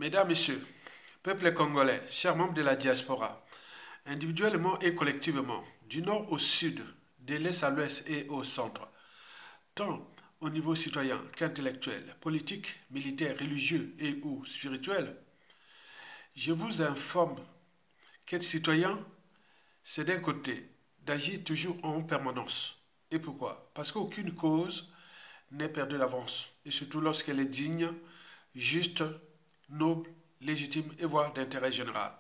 Mesdames, Messieurs, peuple congolais, chers membres de la diaspora, individuellement et collectivement, du nord au sud, de l'est à l'ouest et au centre, tant au niveau citoyen qu'intellectuel, politique, militaire, religieux et ou spirituel, je vous informe qu'être citoyen, c'est d'un côté d'agir toujours en permanence. Et pourquoi? Parce qu'aucune cause n'est perdue d'avance, et surtout lorsqu'elle est digne, juste, noble, légitime et voire d'intérêt général.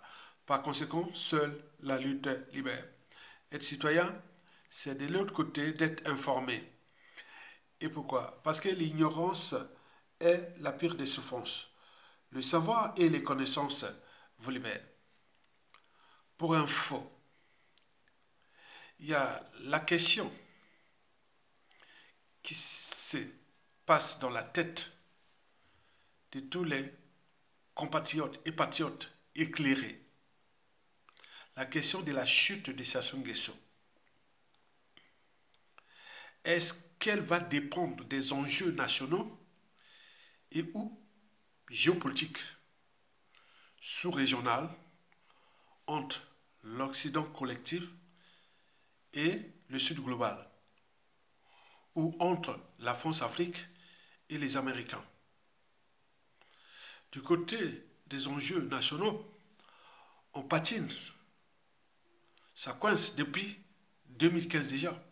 Par conséquent, seule la lutte libère. Être citoyen, c'est de l'autre côté d'être informé. Et pourquoi? Parce que l'ignorance est la pire des souffrances. Le savoir et les connaissances vous libèrent. Pour info, il y a la question qui se passe dans la tête de tous les compatriotes et patriotes éclairés. La question de la chute de Sassou Nguesso. Est-ce qu'elle va dépendre des enjeux nationaux et ou géopolitiques, sous-régionales, entre l'Occident collectif et le Sud global, ou entre la France-Afrique et les Américains? Du côté des enjeux nationaux, on patine. Ça coince depuis 2015 déjà.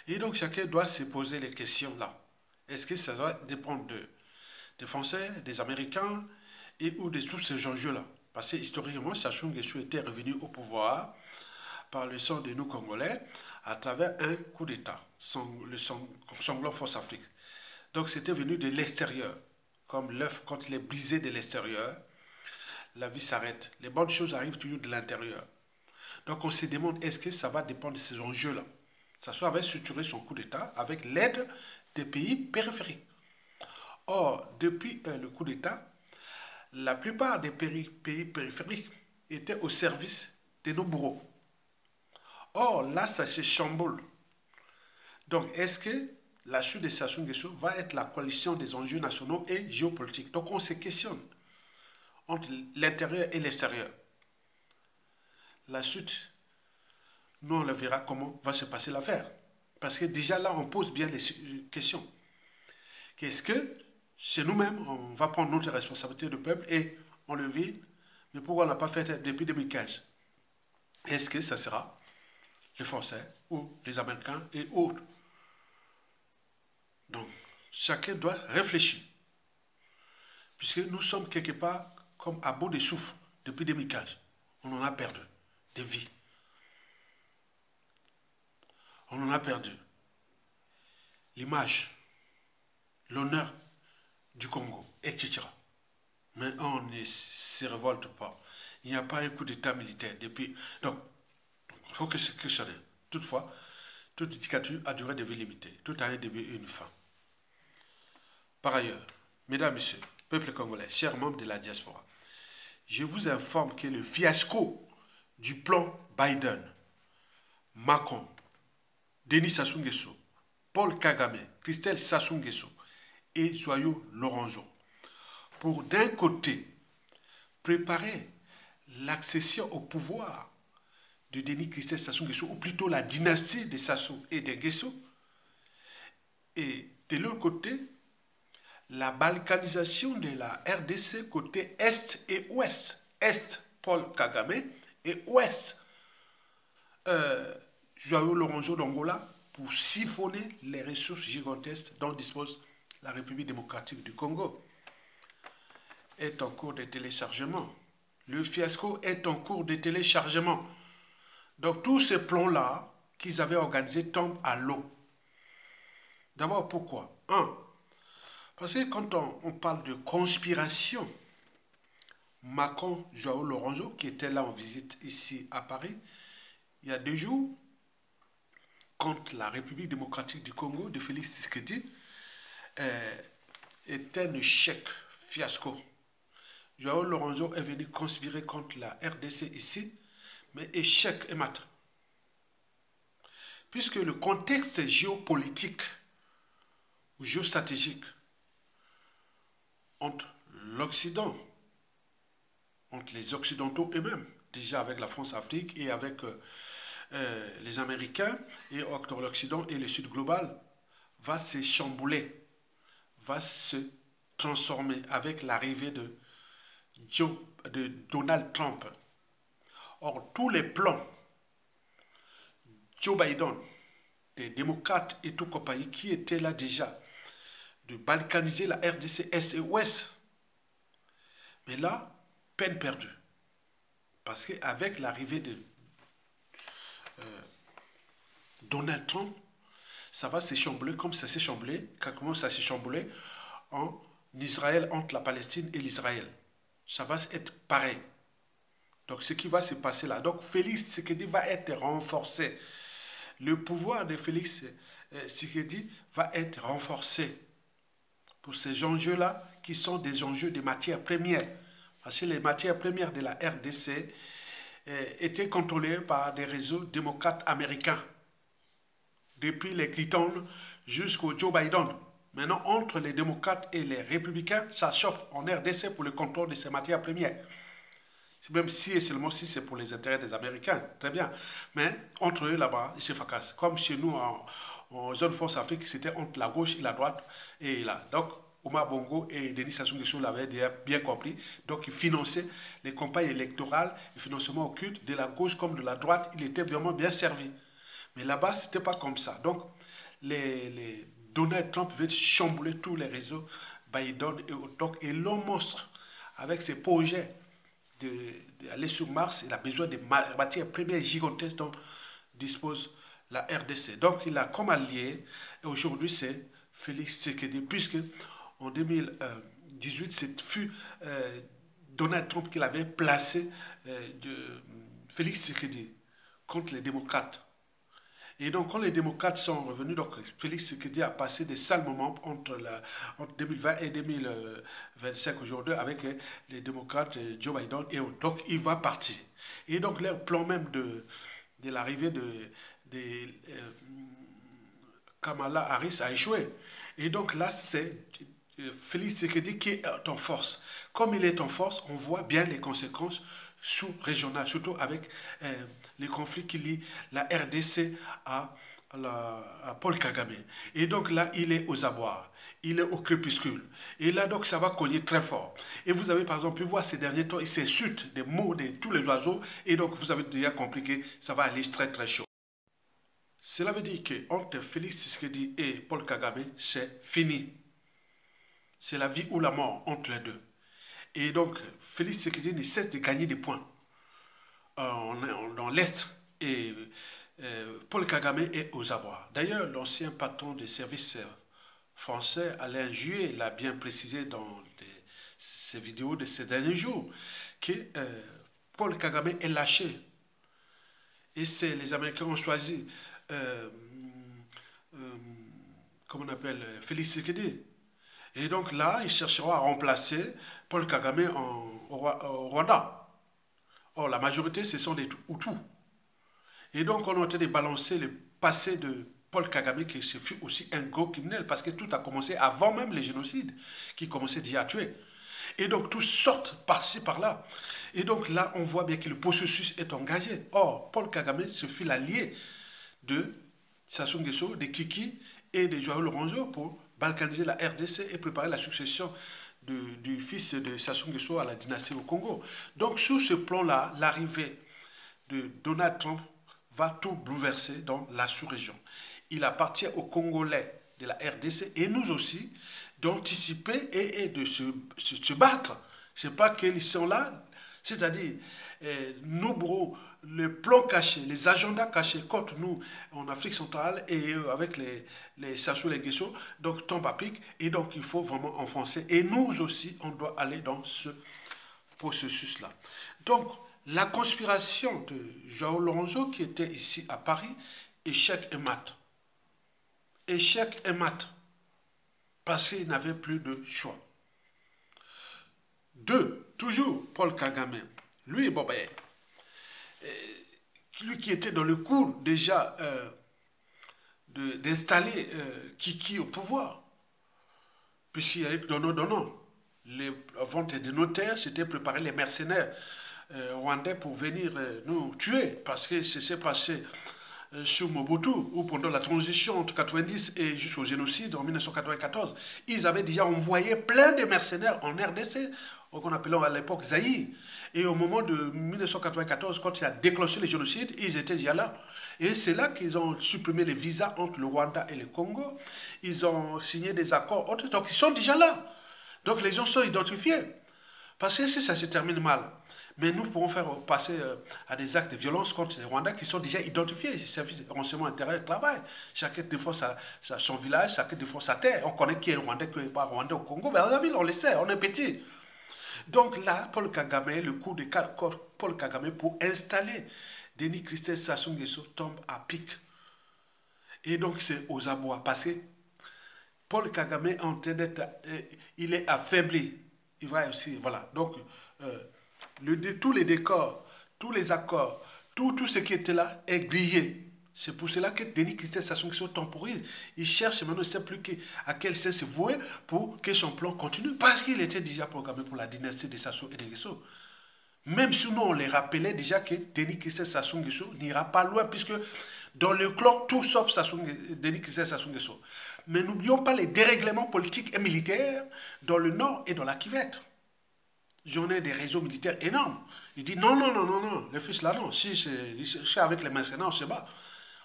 Et donc chacun doit se poser les questions là. Est-ce que ça doit dépendre des Français, des Américains et ou de tous ces enjeux-là? Parce que historiquement, Sassou Nguesso était revenu au pouvoir par le sang de nous Congolais à travers un coup d'État, le sanglant Force Afrique. Donc c'était venu de l'extérieur. Comme l'œuf, quand il est brisé de l'extérieur, la vie s'arrête. Les bonnes choses arrivent toujours de l'intérieur. Donc on se demande, est-ce que ça va dépendre de ces enjeux-là? Sassou avait structuré son coup d'État avec l'aide des pays périphériques. Or, depuis le coup d'État, la plupart des pays périphériques étaient au service de nos bourreaux. Or, là, ça se chamboule. Donc, est-ce que la chute de Sassou Nguesso va être la coalition des enjeux nationaux et géopolitiques? Donc, on se questionne entre l'intérieur et l'extérieur. La suite, nous, on le verra comment va se passer l'affaire. Parce que déjà là, on pose bien les questions. Qu'est-ce que, chez nous-mêmes, on va prendre notre responsabilité de peuple et on le vit, mais pourquoi on n'a pas fait depuis 2015? Est-ce que ça sera les Français ou les Américains et autres? Donc, chacun doit réfléchir. Puisque nous sommes quelque part comme à bout de souffle depuis 2015. On en a perdu des vies. On en a perdu l'image, l'honneur du Congo, etc. Mais on ne se révolte pas. Il n'y a pas un coup d'état militaire depuis. Donc, il faut que se questionner. Toutefois, toute dictature a duré de vie limitée. Tout a un début et une fin. Par ailleurs, mesdames, messieurs, peuple congolais, chers membres de la diaspora, je vous informe que le fiasco du plan Biden, Macron, Denis Sassou Nguesso, Paul Kagame, Christelle Sassou Nguesso et Joyeux Lorenzo, pour d'un côté préparer l'accession au pouvoir de Denis Christelle Sassou Nguesso, ou plutôt la dynastie de Sassou et de Nguesso, et de l'autre côté, la balkanisation de la RDC côté Est et Ouest. Est, Paul Kagame, et Ouest, Joyeux Lorenzo d'Angola, pour siphonner les ressources gigantesques dont dispose la République démocratique du Congo. Est en cours de téléchargement. Le fiasco est en cours de téléchargement. Donc tous ces plans-là qu'ils avaient organisés tombent à l'eau. D'abord, pourquoi? Parce que quand on parle de conspiration, Macron, João Lorenzo, qui était là en visite ici à Paris, il y a 2 jours, contre la République démocratique du Congo de Félix Tshisekedi, est un échec, fiasco. João Lorenzo est venu conspirer contre la RDC ici, mais échec et mat. Puisque le contexte géopolitique ou géostratégique entre l'Occident, entre les Occidentaux eux-mêmes, déjà avec la France-Afrique et avec les Américains, et entre l'Occident et le Sud global, va se chambouler, va se transformer avec l'arrivée de Donald Trump. Or, tous les plans Joe Biden, des démocrates et tout compagnie qui étaient là déjà, de balkaniser la RDC Est et Ouest. Mais là, peine perdue. Parce qu'avec l'arrivée de Donald Trump, ça va s'échambler comme ça s'est chamboulé, comment ça s'est chamboulé en Israël, entre la Palestine et l'Israël. Ça va être pareil. Donc, ce qui va se passer là. Donc, Félix Tshisekedi va être renforcé. Le pouvoir de Félix Tshisekedi va être renforcé pour ces enjeux-là qui sont des enjeux de matières premières. Parce que les matières premières de la RDC étaient contrôlées par des réseaux démocrates américains. Depuis les Clinton jusqu'au Joe Biden. Maintenant, entre les démocrates et les républicains, ça chauffe en RDC pour le contrôle de ces matières premières. Même si et seulement si c'est pour les intérêts des Américains, très bien. Mais entre eux là-bas, ils se fracassent. Comme chez nous en zone force Afrique, c'était entre la gauche et la droite. Et là. Donc, Omar Bongo et Denis Sassou Nguesso l'avaient bien compris. Donc, ils finançaient les campagnes électorales, le financement occulte de la gauche comme de la droite. Il était vraiment bien servi. Mais là-bas, ce n'était pas comme ça. Donc, les Donald Trump veut chambouler tous les réseaux Biden et l'homme monstre avec ses projets d'aller sur Mars. Il a besoin de matières premières gigantesques dont dispose la RDC. Donc, il a comme allié, et aujourd'hui, c'est Félix Tshisekedi, puisque en 2018, ce fut Donald Trump qui l'avait placé Félix Tshisekedi contre les démocrates. Et donc, quand les démocrates sont revenus, donc Félix Tshisekedi a passé des sales moments entre 2020 et 2025 aujourd'hui avec les démocrates Joe Biden et autres. Donc, il va partir. Et donc, leur plan même de l'arrivée de Kamala Harris a échoué. Et donc là, c'est Félix Tshisekedi qui est en force. Comme il est en force, on voit bien les conséquences sous-régionales, surtout avec les conflits qui lient la RDC à Paul Kagame. Et donc là, il est aux abois. Il est au crépuscule. Et là, donc, ça va cogner très fort. Et vous avez, par exemple, pu voir ces derniers temps, il s'insulte des mots de tous les oiseaux. Et donc, vous avez déjà compris que ça va aller très, très chaud. Cela veut dire qu'entre Félix Tshisekedi et Paul Kagame, c'est fini. C'est la vie ou la mort entre les deux. Et donc, Félix Tshisekedi ne cesse de gagner des points dans l'Est. Et Paul Kagame est aux abois. D'ailleurs, l'ancien patron des services français, Alain Juppé, l'a bien précisé dans ses vidéos de ces derniers jours, que Paul Kagame est lâché. Et c'est les Américains ont choisi, comment on appelle, Félix Tshisekedi. Et donc là, ils chercheront à remplacer Paul Kagame au Rwanda. Or, la majorité, ce sont des Hutus. Et donc, on est en train de balancer le passé de Paul Kagame, qui fut aussi un gros criminel, parce que tout a commencé avant même les génocides, qui commençaient déjà à tuer. Et donc, tous sortent par-ci, par-là. Et donc là, on voit bien que le processus est engagé. Or, Paul Kagame se fut l'allié de Sassou Nguesso, de Kiki et de Joao Lourenço pour balkaniser la RDC et préparer la succession du fils de Sassou Nguesso à la dynastie au Congo. Donc, sur ce plan-là, l'arrivée de Donald Trump va tout bouleverser dans la sous-région. Il appartient aux Congolais de la RDC et nous aussi d'anticiper et de se battre. Ce n'est pas qu'ils sont là, c'est-à-dire nos bureaux, les plans cachés, les agendas cachés contre nous en Afrique centrale et avec les Sassou Nguesso, donc tombent à pic et donc il faut vraiment enfoncer. Et nous aussi, on doit aller dans ce processus-là. Donc, la conspiration de Joao Lourenço qui était ici à Paris, échec et mat. Échec et mat. Parce qu'il n'avait plus de choix. Deux, toujours Paul Kagame. Lui, bon ben, lui qui était dans le cours déjà d'installer Kiki au pouvoir, puisqu'il y a eu donnant. les ventes des notaires, c'était préparer les mercenaires rwandais pour venir nous tuer, parce que c'est s'est passé sous Mobutu, ou pendant la transition entre 90 et jusqu'au génocide en 1994, ils avaient déjà envoyé plein de mercenaires en RDC, qu'on appelait à l'époque Zaïre. Et au moment de 1994, quand il a déclenché le génocide, ils étaient déjà là. Et c'est là qu'ils ont supprimé les visas entre le Rwanda et le Congo. Ils ont signé des accords, donc ils sont déjà là. Donc les gens sont identifiés. Parce que si ça se termine mal, mais nous pourrons faire passer à des actes de violence contre les Rwandais qui sont déjà identifiés. Les services de renseignement intérieur travaillent. Chacun défend son village, chacun défend sa terre. On connaît qui est Rwandais, qui n'est pas Rwandais au Congo. Mais la ville, on le sait, on est petit. Donc là, Paul Kagame, le coup de Paul Kagame pour installer Denis Christophe Sassou Nguesso tombe à pic. Et donc c'est aux abois. Parce que Paul Kagame est en train d'être, il est affaibli. Il va aussi, voilà. Donc, tous les décors, tous les accords, tout ce qui était là est grillé. C'est pour cela que Denis Christophe Sassou Nguesso temporise. Il cherche maintenant, il ne sait plus à quel sens se vouer pour que son plan continue. Parce qu'il était déjà programmé pour la dynastie de Sassou et de Nguesso. Même si nous, on les rappelait déjà que Denis Christophe Sassou Nguesso n'ira pas loin, puisque dans le clan, tout sauf Denis Christophe Sassou Nguesso. Mais n'oublions pas les dérèglements politiques et militaires dans le nord et dans la Kivette. J'en ai des réseaux militaires énormes. Il dit non, non, non, non, non, les fils là, non. Si c'est avec les mercenaires, on se bat.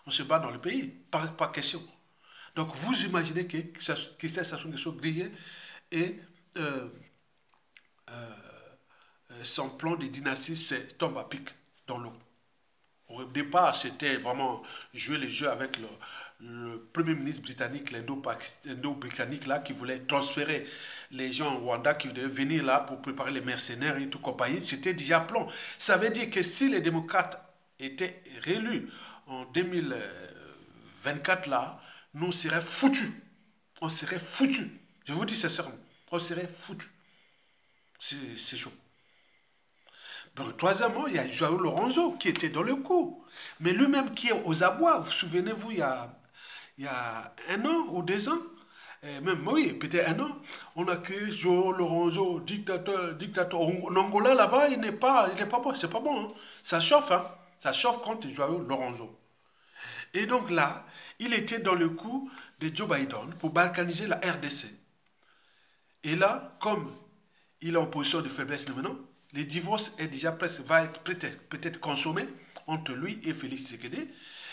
On se bat dans le pays, pas question. Donc vous imaginez que Christophe Sassou Nguesso grillé et son plan de dynastie tombe à pic dans l'eau. Au départ, c'était vraiment jouer les jeux avec le premier ministre britannique, l'indo-britannique là, qui voulait transférer les gens au Rwanda, qui devaient venir là pour préparer les mercenaires et tout compagnie. C'était déjà plan. Ça veut dire que si les démocrates étaient réélus en 2024 là, nous serions foutus. On serait foutus. Je vous dis sincèrement, on serait foutus. C'est chaud. Donc, troisièmement, il y a Joao Lorenzo qui était dans le coup. Mais lui-même qui est aux abois, vous souvenez-vous, il y a 1 an ou 2 ans, même, oui, peut-être 1 an, on a créé Joao Lorenzo, dictateur. En Angola, là-bas, il n'est pas bon, c'est pas bon. Hein. Ça chauffe, hein. Ça chauffe contre Joao Lorenzo. Et donc là, il était dans le coup de Joe Biden pour balkaniser la RDC. Et là, comme il est en position de faiblesse maintenant, le divorce est déjà presque, va être peut-être consommé entre lui et Félix Tshisekedi.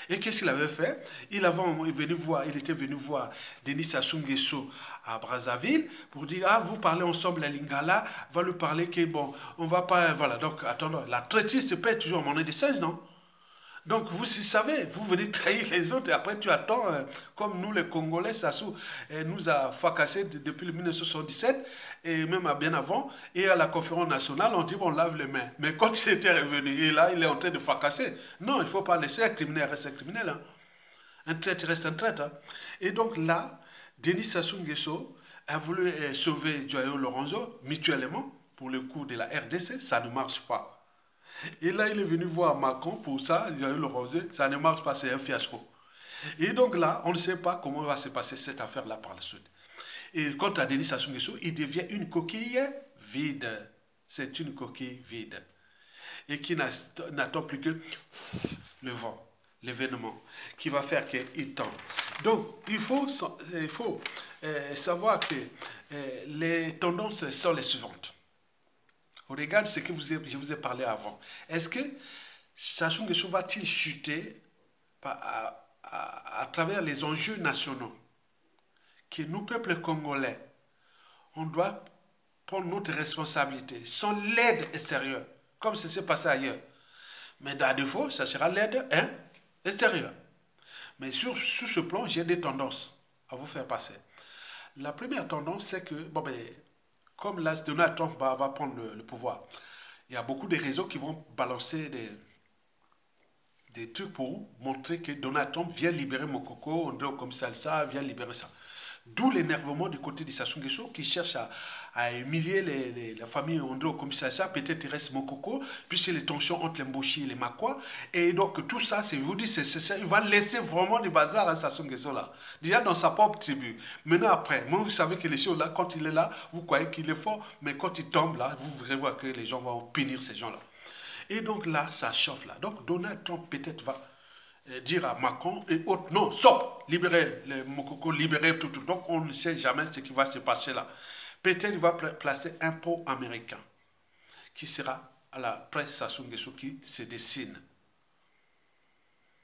Et qu'est-ce qu'il avait fait? Il était venu voir Denis Sassou Nguesso à Brazzaville pour dire, ah, vous parlez ensemble à Lingala, va lui parler que bon, on va pas, voilà, donc attendons, la traîtrise se paie toujours en monnaie de 16, non? Donc vous savez, vous venez trahir les autres et après tu attends, comme nous les Congolais, Sassou nous a fracassé depuis le 1977 et même bien avant. Et à la conférence nationale, on dit bon, on lave les mains. Mais quand il était revenu, et là il est en train de fracasser. Non, il ne faut pas laisser un criminel rester un criminel. Hein. Un traître reste un traître. Hein. Et donc là, Denis Sassou Nguesso a voulu sauver Joao Lorenzo mutuellement pour le coup de la RDC, ça ne marche pas. Et là, il est venu voir Macron pour ça, il a eu le rosé, ça ne marche pas, c'est un fiasco. Et donc là, on ne sait pas comment va se passer cette affaire-là par la suite. Et quant à Denis Sassou Nguesso, il devient une coquille vide. C'est une coquille vide. Et qui n'attend plus que le vent, l'événement, qui va faire qu'il tombe. Donc, il faut savoir que les tendances sont les suivantes. Regarde ce que je vous ai parlé avant. Est-ce que Sassou Nguesso va-t-il chuter à travers les enjeux nationaux que nous, peuple congolais, on doit prendre notre responsabilité sans l'aide extérieure, comme ça s'est passé ailleurs. Mais à défaut, ça sera l'aide extérieure. Mais sur ce plan, j'ai des tendances à vous faire passer. La première tendance, c'est que, bon ben, comme là, Donald Trump va prendre le pouvoir, il y a beaucoup de réseaux qui vont balancer des trucs pour montrer que Donald Trump vient libérer Mokoko, André comme ça, vient libérer ça. D'où l'énervement du côté de Sassou Nguesso qui cherche à humilier la famille André au commissariat. Peut-être il reste Mokoko, puisque les tensions entre les Mboshi et les Makwa. Et donc tout ça, je vous dis, il va laisser vraiment du bazar à Sassou Nguesso là. Déjà dans sa propre tribu. Maintenant après, moi vous savez que les choses là, quand il est là, vous croyez qu'il est fort, mais quand il tombe là, vous verrez voir que les gens vont punir ces gens là. Et donc là, ça chauffe là. Donc Donald Trump peut-être va dire à Macron et autres, non, stop, libérez les Mokoko, libérez tout. Donc on ne sait jamais ce qui va se passer là. Peut-être il va placer un pot américain qui sera à la presse Sassou Nguesso qui se dessine.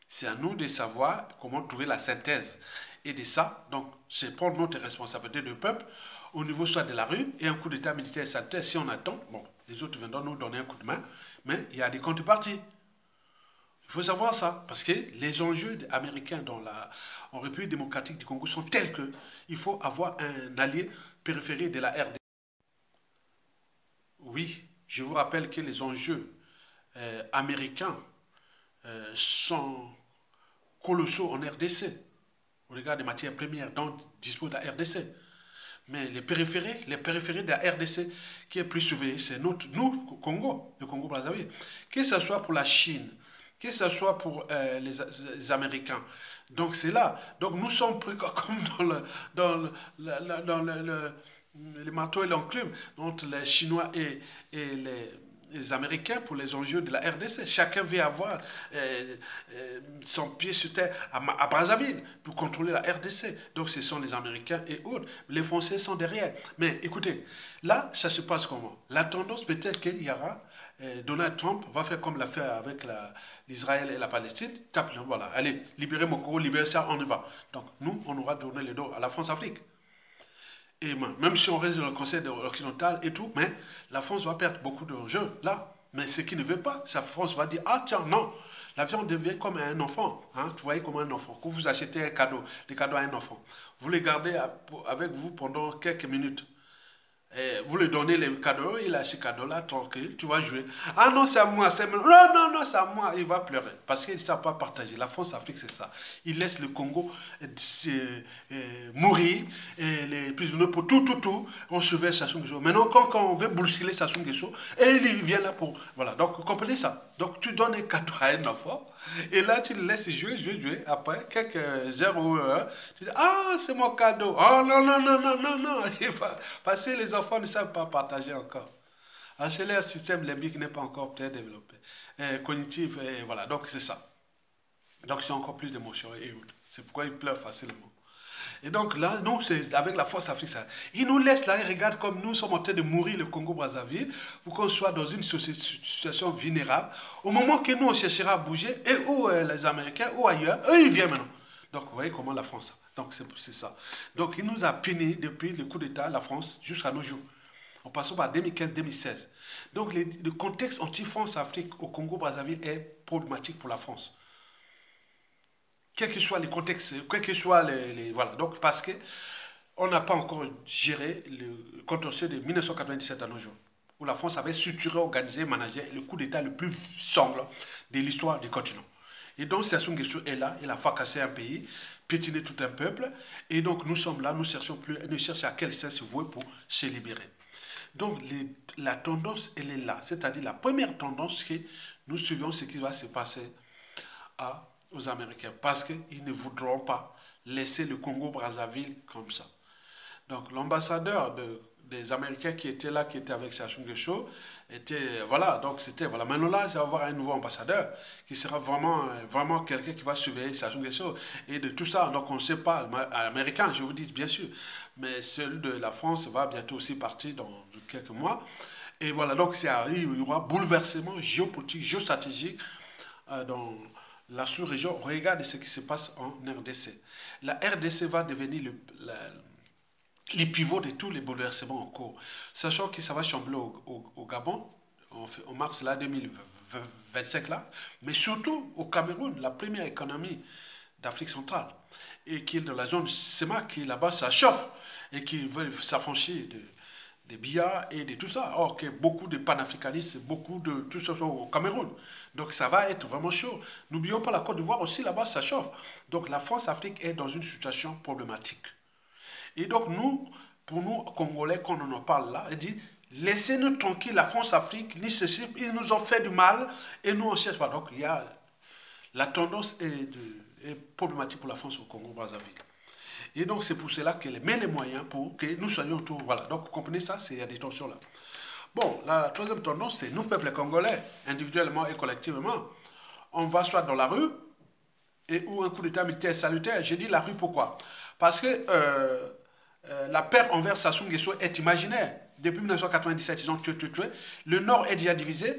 C'est à nous de savoir comment trouver la synthèse. Et de ça, donc, c'est prendre notre responsabilité de peuple au niveau soit de la rue et un coup d'état militaire sanitaire. Si on attend, bon, les autres viendront nous donner un coup de main, mais il y a des contreparties. Il faut savoir ça, parce que les enjeux américains en République démocratique du Congo sont tels qu'il faut avoir un allié périphérique de la RDC. Oui, je vous rappelle que les enjeux américains sont colossaux en RDC, au regard des matières premières dont dispose la RDC. Mais les périphériques de la RDC qui est plus surveillée, c'est nous, Congo, le Congo-Brazzaville. Que ce soit pour la Chine, que ce soit pour les Américains. Donc c'est là. Donc nous sommes pris comme dans le marteau et l'enclume entre les Chinois et les Américains pour les enjeux de la RDC. Chacun veut avoir son pied sur terre à Brazzaville pour contrôler la RDC. Donc ce sont les Américains et autres. Les Français sont derrière. Mais écoutez, là, ça se passe comment? La tendance peut-être qu'il y aura, Donald Trump va faire comme l'a fait avec l'Israël et la Palestine. Tape, voilà, allez, libérez Mokoro, libérez ça, on y va. Donc nous, on aura donné le dos à la France-Afrique. Et même si on reste dans le Conseil occidental et tout, mais la France va perdre beaucoup d'enjeux là. Mais ce qui ne veut pas, la France va dire, ah tiens, non, l'avion devient comme un enfant. Hein, vous voyez comme un enfant. Quand vous achetez un cadeau, des cadeaux à un enfant, vous les gardez avec vous pendant quelques minutes. Et vous lui donnez les cadeaux, il a ce cadeau-là, tranquille, tu vas jouer. Ah non, c'est à moi, c'est moi. Non, non, non, c'est à moi. Il va pleurer parce qu'il ne sait pas partager. La France-Afrique, c'est ça. Il laisse le Congo mourir, et les prisonniers pour tout. On surveille Sassou Nguesso. Maintenant, quand on veut bousculer Sassou Nguesso, et il vient là pour. Voilà, donc vous comprenez ça. Donc tu donnes un cadeau à un enfant, et là tu le laisses jouer. Après, quelques heures ou heures, tu dis, ah, c'est mon cadeau. Oh non, non, non, non, non, non. Parce que les enfants ne savent pas partager encore. Chez leur système limbique n'est pas encore très développé. Cognitif, et voilà, donc c'est ça. Donc ils ont encore plus d'émotions et autres. C'est pourquoi ils pleurent facilement. Et donc là, nous, c'est avec la force africaine. Ils nous laissent là, ils regardent comme nous sommes en train de mourir le Congo-Brazzaville pour qu'on soit dans une situation vulnérable. Au moment que nous, on cherchera à bouger, et où les Américains, ou ailleurs, eux, ils viennent maintenant. Donc, vous voyez comment la France. Donc, c'est ça. Donc, il nous a puni depuis le coup d'État, la France, jusqu'à nos jours. En passant par 2015-2016. Donc, le contexte anti-France-Afrique au Congo-Brazzaville est problématique pour la France. Quels que soient les contextes, quels que soient voilà. Donc, parce que on n'a pas encore géré le contentieux de 1997 à nos jours, où la France avait structuré, organisé, managé le coup d'État le plus sanglant de l'histoire du continent. Et donc, Sassou Nguesso est là, il a fracassé un pays, piétiné tout un peuple, et donc nous sommes là, nous cherchons à quel sens se vouer pour se libérer. Donc, la tendance, elle est là. C'est-à-dire, la première tendance, que nous suivons ce qui va se passer aux Américains. Parce qu'ils ne voudront pas laisser le Congo-Brazzaville comme ça. Donc, l'ambassadeur des Américains qui était là, qui était avec Sassou Nguesso, était, voilà, donc c'était, voilà. Maintenant là, ça va avoir un nouveau ambassadeur qui sera vraiment quelqu'un qui va surveiller Sassou Nguesso et de tout ça. Donc, on ne sait pas, américain, je vous dis bien sûr, mais celui de la France va bientôt aussi partir dans quelques mois. Et voilà, donc il y aura bouleversement géopolitique, géostratégique dans la sous-région. Regardez ce qui se passe en RDC. La RDC va devenir les pivots de tous les bouleversements en cours. Sachant que ça va chambler au Gabon, en mars là, 2025 là, mais surtout au Cameroun, la première économie d'Afrique centrale, et qui est dans la zone SEMA, qui là-bas ça chauffe, et qui veut s'affranchir des billards et de tout ça. Or que beaucoup de panafricanistes, beaucoup de tout ça au Cameroun. Donc ça va être vraiment chaud. N'oublions pas la Côte d'Ivoire aussi, là-bas ça chauffe. Donc la France-Afrique est dans une situation problématique. Et donc nous, pour nous, Congolais, quand on en parle là, il dit, laissez-nous tranquille, la France-Afrique, ni ceci, ils nous ont fait du mal, et nous on cherche pas. Donc il y a, la tendance est problématique pour la France au Congo-Brazzaville. Et donc c'est pour cela qu'elle met les moyens pour que nous soyons autour. Voilà, donc vous comprenez ça, il y a des tensions là. Bon, la troisième tendance, c'est nous, peuple congolais, individuellement et collectivement, on va soit dans la rue, et ou un coup d'état militaire salutaire. J'ai dit la rue pourquoi? Parce que la paix envers Sassou Nguesso est imaginaire. Depuis 1997, ils ont tué. Le Nord est déjà divisé.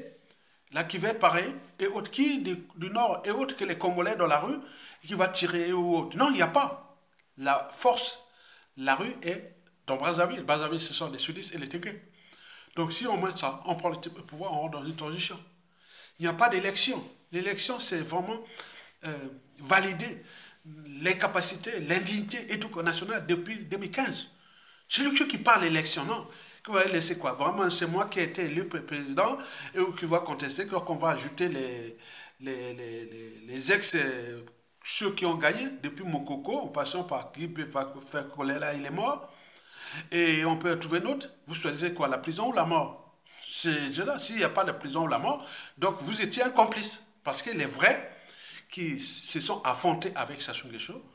Là, qui va être pareil, et autre qui du Nord et autre que les Congolais dans la rue, qui va tirer ou autre. Non, il n'y a pas. La force, la rue est dans Brazzaville. Brazzaville, ce sont les sudistes et les Tégrés. Donc, si on met ça, on prend le pouvoir, on rentre dans une transition. Il n'y a pas d'élection. L'élection, c'est vraiment valider les capacités, l'indignité et tout national depuis 2015. C'est lui qui parle d'élection, non? Qui va laisser quoi? Vraiment, c'est moi qui ai été élu président et qui va contester, qu'on va ajouter les ex, ceux qui ont gagné depuis Mokoko, en passant par qui peut faire Kolela, il est mort. Et on peut trouver une autre. Vous choisissez quoi? La prison ou la mort? C'est là, s'il n'y a pas la prison ou la mort, donc vous étiez un complice. Parce que les vrais qui se sont affrontés avec Sassou Nguesso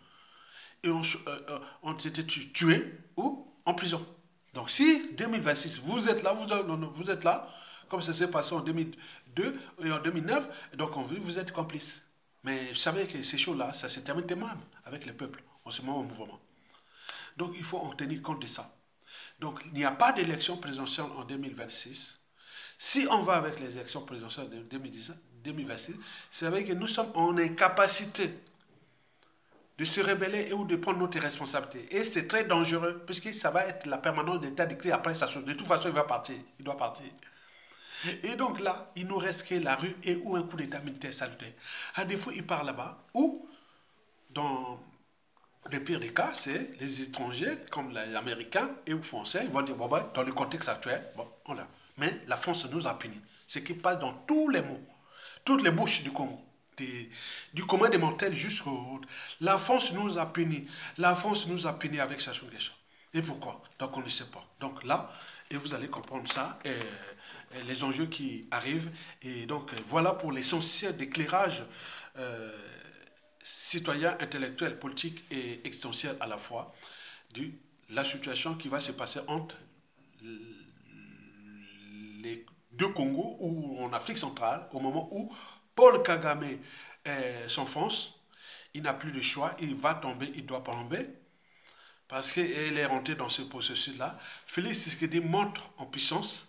et ont été tués ou en prison. Donc si 2026, vous êtes là, vous êtes là, comme ça s'est passé en 2002 et en 2009, donc vous êtes complice. Mais vous savez que ces choses-là, ça se termine même avec le peuple, en ce moment au mouvement. Donc il faut en tenir compte de ça. Donc il n'y a pas d'élection présidentielle en 2026. Si on va avec les élections présidentielles de 2026, c'est vrai que nous sommes en incapacité de se rebeller ou de prendre notre responsabilité. Et c'est très dangereux, puisque ça va être la permanence d'état de crise après ça. De toute façon, il va partir. Il doit partir. Et donc là, il nous reste que la rue et ou un coup d'état militaire salutaire. À défaut, il part là-bas, ou dans le pire des cas, c'est les étrangers, comme les Américains et les Français, ils vont dire, bon, ben, dans le contexte actuel, bon, on l'a. Mais la France nous a punis. Ce qui passe dans tous les mots, toutes les bouches du Congo. Du commun des mortels jusqu'au... La France nous a punis. La France nous a punis avec Sassou Nguesso. Et pourquoi? Donc on ne sait pas. Donc là, et vous allez comprendre ça, et les enjeux qui arrivent. Et donc voilà pour l'essentiel d'éclairage citoyen, intellectuel, politique et existentiel à la fois de la situation qui va se passer entre les deux Congos ou en Afrique centrale au moment où Paul Kagame s'enfonce, il n'a plus de choix, il va tomber, il doit tomber, parce qu'il est rentré dans ce processus-là. Félix Tshisekedi montre en puissance,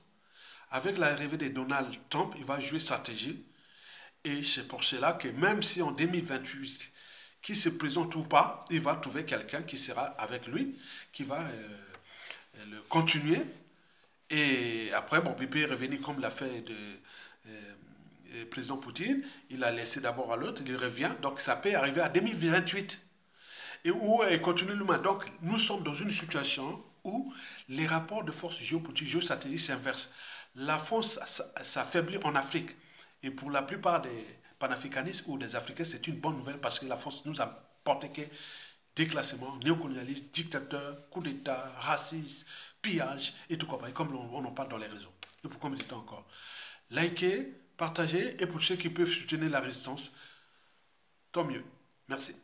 avec l'arrivée de Donald Trump, il va jouer stratégie, et c'est pour cela que même si en 2028, qui se présente ou pas, il va trouver quelqu'un qui sera avec lui, qui va le continuer, et après, bon, Pipi est revenu comme l'a fait le président Poutine, il a laissé d'abord à l'autre, il revient, donc ça peut arriver à 2028. Et où il continue le mandat. Donc nous sommes dans une situation où les rapports de force géopolitiques, géostratégiques s'inversent. La France s'affaiblit en Afrique. Et pour la plupart des panafricanistes ou des Africains, c'est une bonne nouvelle parce que la France nous a porté que déclassement, néocolonialisme, dictateur, coup d'État, racisme, pillage et tout comme on en parle dans les réseaux. Et pour combien de temps encore? Likez, partagez et pour ceux qui peuvent soutenir la résistance, tant mieux. Merci.